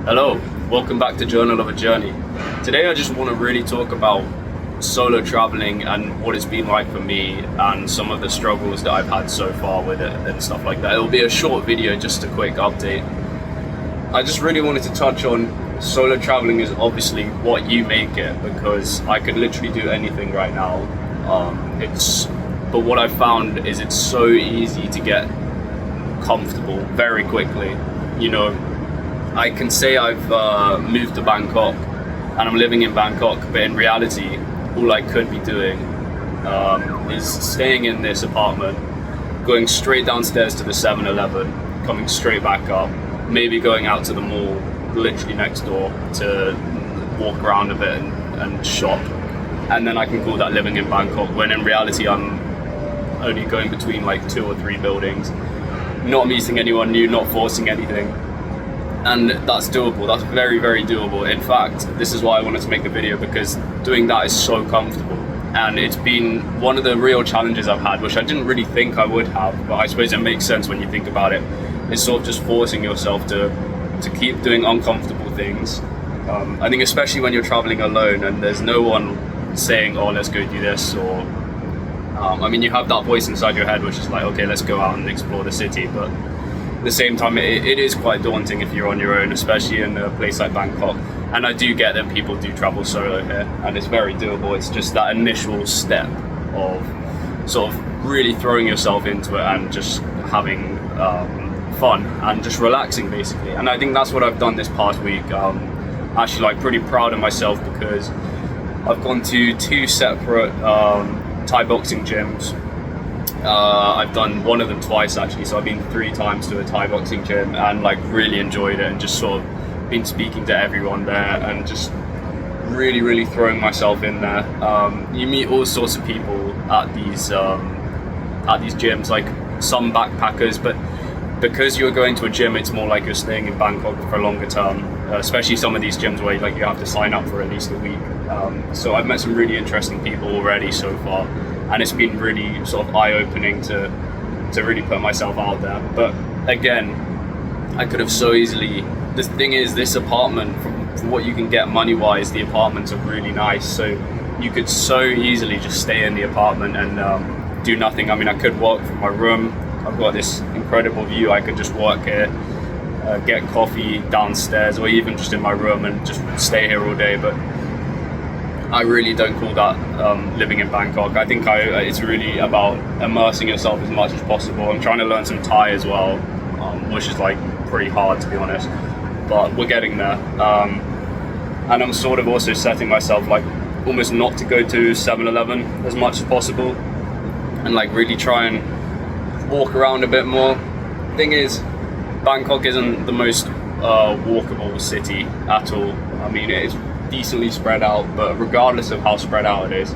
Hello, welcome back to Journal of a Journey. Today I just want to really talk about solo traveling and what it's been like for me and some of the struggles that I've had so far with it and stuff like that. It'll be a short video, just a quick update. I just really wanted to touch on solo traveling is obviously what you make it, because I could literally do anything right now. But what I've found is it's so easy to get comfortable very quickly. You know, I can say I've moved to Bangkok and I'm living in Bangkok, but in reality, all I could be doing is staying in this apartment, going straight downstairs to the 7-Eleven, coming straight back up, maybe going out to the mall, literally next door, to walk around a bit and shop. And then I can call that living in Bangkok, when in reality I'm only going between like 2 or 3 buildings, not meeting anyone new, not forcing anything. And that's doable. That's very, very doable. In fact, this is why I wanted to make the video, because doing that is so comfortable. And it's been one of the real challenges I've had, which I didn't really think I would have, but I suppose it makes sense when you think about it. It's sort of just forcing yourself to keep doing uncomfortable things. I think especially when you're traveling alone and there's no one saying, oh, let's go do this, or I mean, you have that voice inside your head which is like, okay, let's go out and explore the city, but at the same time, it is quite daunting if you're on your own, especially in a place like Bangkok. And I do get that people do travel solo here, and it's very doable. It's just that initial step of sort of really throwing yourself into it and just having fun and just relaxing, basically. And I think that's what I've done this past week. Actually, like, pretty proud of myself, because I've gone to 2 separate Thai boxing gyms. I've done one of them twice actually, so I've been 3 times to a Thai boxing gym and like really enjoyed it, and just sort of been speaking to everyone there and just really throwing myself in there. You meet all sorts of people at these gyms, like some backpackers, but because you're going to a gym, it's more like you're staying in Bangkok for a longer term, especially some of these gyms where like you have to sign up for at least a week. So I've met some really interesting people already so far, and it's been really sort of eye-opening to really put myself out there. But again, I could have so easily, the thing is, this apartment, from what you can get money-wise, the apartments are really nice, so you could so easily just stay in the apartment and do nothing. I mean, I could work from my room. I've got this incredible view. I could just work here, get coffee downstairs, or even just in my room and just stay here all day. But I really don't call that living in Bangkok. I think it's really about immersing yourself as much as possible. I'm trying to learn some Thai as well, which is like pretty hard, to be honest, but we're getting there. And I'm sort of also setting myself like almost not to go to 7-Eleven as much as possible, and like really try and walk around a bit more. Thing is, Bangkok isn't the most walkable city at all. I mean, it's decently spread out, but regardless of how spread out it is,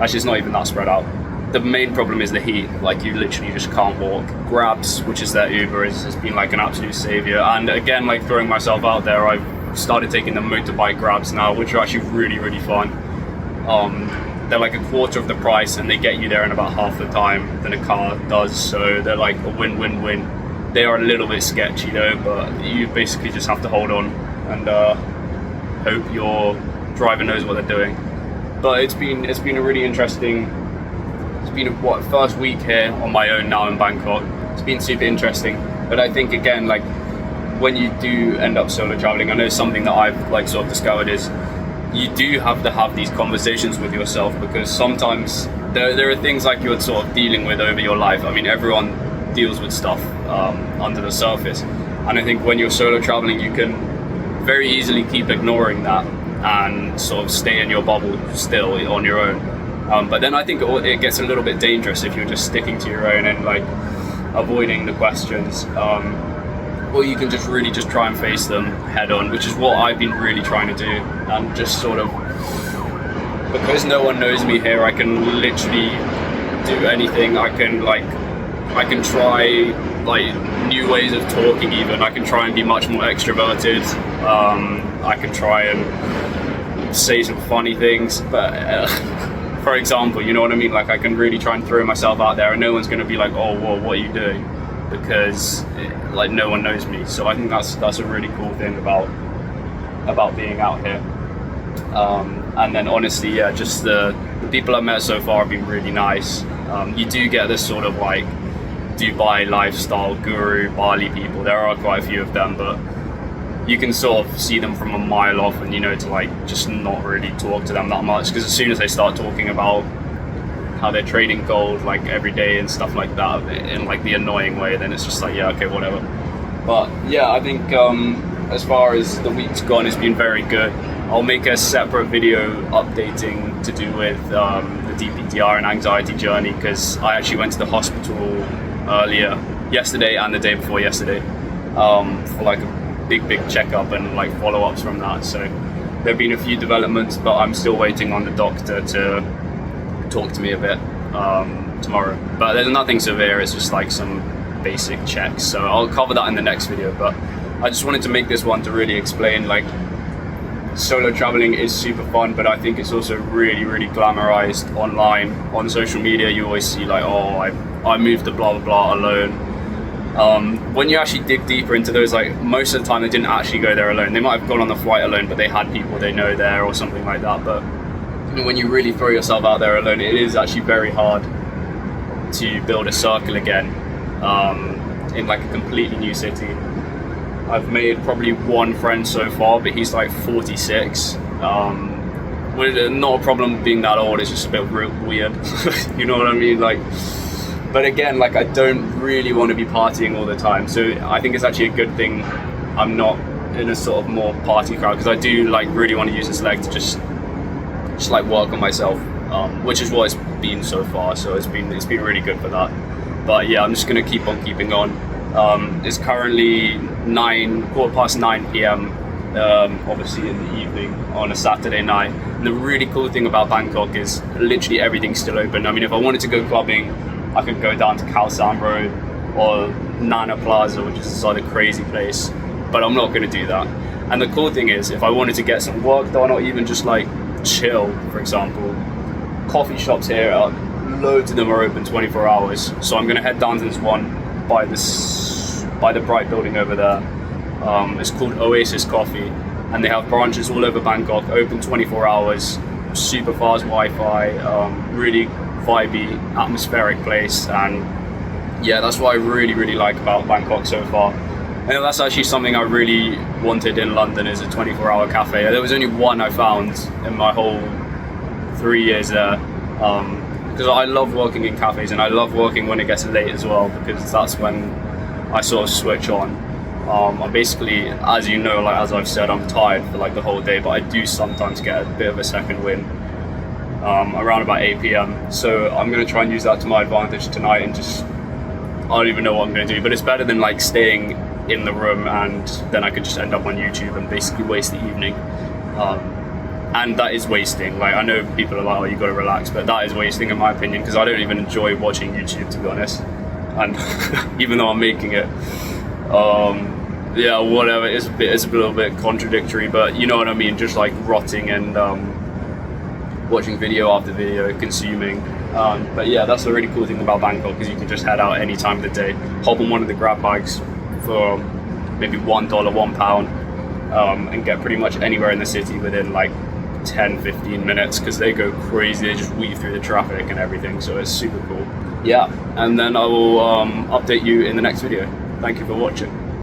actually it's not even that spread out. The main problem is the heat. Like, you literally just can't walk. Grabs, which is their Uber, has been like an absolute savior. And again, like, throwing myself out there, I've started taking the motorbike Grabs now, which are actually really fun. They're like a quarter of the price, and they get you there in about half the time than a car does, so they're like a win-win-win. They are a little bit sketchy though, but you basically just have to hold on and hope your driver knows what they're doing. But it's been a really interesting, first week here on my own now in Bangkok. It's been super interesting. But I think, again, like, when you do end up solo traveling, I know something that I've like sort of discovered is you do have to have these conversations with yourself, because sometimes there are things like you're sort of dealing with over your life. I mean, everyone deals with stuff under the surface, and I think when you're solo traveling, you can very easily keep ignoring that and sort of stay in your bubble still on your own. But then I think it gets a little bit dangerous if you're just sticking to your own and like avoiding the questions. Or you can just really just try and face them head on, which is what I've been really trying to do. And just sort of, because no one knows me here, I can literally do anything. I can try like new ways of talking even. I can try and be much more extroverted. I can try and say some funny things, but for example, you know what I mean? Like, I can really try and throw myself out there, and no one's going to be like, oh, whoa, what are you doing? Because like no one knows me. So I think that's a really cool thing about about being out here. And then honestly, yeah, just the people I've met so far have been really nice. You do get this sort of like Dubai lifestyle guru, Bali people. There are quite a few of them, but you can sort of see them from a mile off, and you know to like just not really talk to them that much, because as soon as they start talking about how they're trading gold like every day and stuff like that in like the annoying way, then it's just like, yeah, okay, whatever. But yeah, I think as far as the week's gone, it's been very good. I'll make a separate video updating to do with the DPTR and anxiety journey, because I actually went to the hospital earlier yesterday and the day before yesterday for like a big checkup and like follow-ups from that. So there have been a few developments, but I'm still waiting on the doctor to talk to me a bit tomorrow. But there's nothing severe, it's just like some basic checks. So I'll cover that in the next video. But I just wanted to make this one to really explain, like, solo traveling is super fun, but I think it's also really glamorized online. On social media, you always see like, oh, I moved to blah blah blah alone. When you actually dig deeper into those, like most of the time they didn't actually go there alone. They might have gone on the flight alone, but they had people they know there or something like that. But when you really throw yourself out there alone, it is actually very hard to build a circle again in like a completely new city. I've made probably one friend so far, but he's like 46. Not a problem being that old, it's just a bit weird. You know what I mean? Like, but again, like I don't really want to be partying all the time. So I think it's actually a good thing I'm not in a sort of more party crowd, because I do like really want to use this leg to just like work on myself, which is what it's been so far. So it's been really good for that. But yeah, I'm just gonna keep on keeping on. It's currently 9:15 p.m. Obviously in the evening on a Saturday night. And the really cool thing about Bangkok is literally everything's still open. I mean, if I wanted to go clubbing, I could go down to Khao San Road or Nana Plaza, which is this other crazy place, but I'm not going to do that. And the cool thing is, if I wanted to get some work done or even just like chill, for example, coffee shops here, loads of them are open 24 hours. So I'm going to head down to this one by the bright building over there. It's called Oasis Coffee, and they have branches all over Bangkok, open 24 hours, super fast Wi-Fi, really vibey, atmospheric place. And yeah, that's what I really like about Bangkok so far. And that's actually something I really wanted in London, is a 24-hour cafe. There was only one I found in my whole 3 years there, because I love working in cafes, and I love working when it gets late as well, because that's when I sort of switch on. I'm basically, as you know, like as I've said, I'm tired for like the whole day, but I do sometimes get a bit of a second wind around about 8 p.m. So I'm going to try and use that to my advantage tonight, and just, I don't even know what I'm going to do, but it's better than like staying in the room and then I could just end up on YouTube and basically waste the evening. And that is wasting. Like, I know people are like, oh, you got to relax, but that is wasting in my opinion, because I don't even enjoy watching YouTube, to be honest. And even though I'm making it, yeah, whatever. It's a little bit contradictory, but you know what I mean. Just like rotting and watching video after video, consuming. But yeah, that's the really cool thing about Bangkok, is you can just head out any time of the day, hop on one of the grab bikes for maybe $1, £1, and get pretty much anywhere in the city within like 10-15 minutes, because they go crazy. They just weave through the traffic and everything, so it's super cool. Yeah, and then I will update you in the next video. Thank you for watching.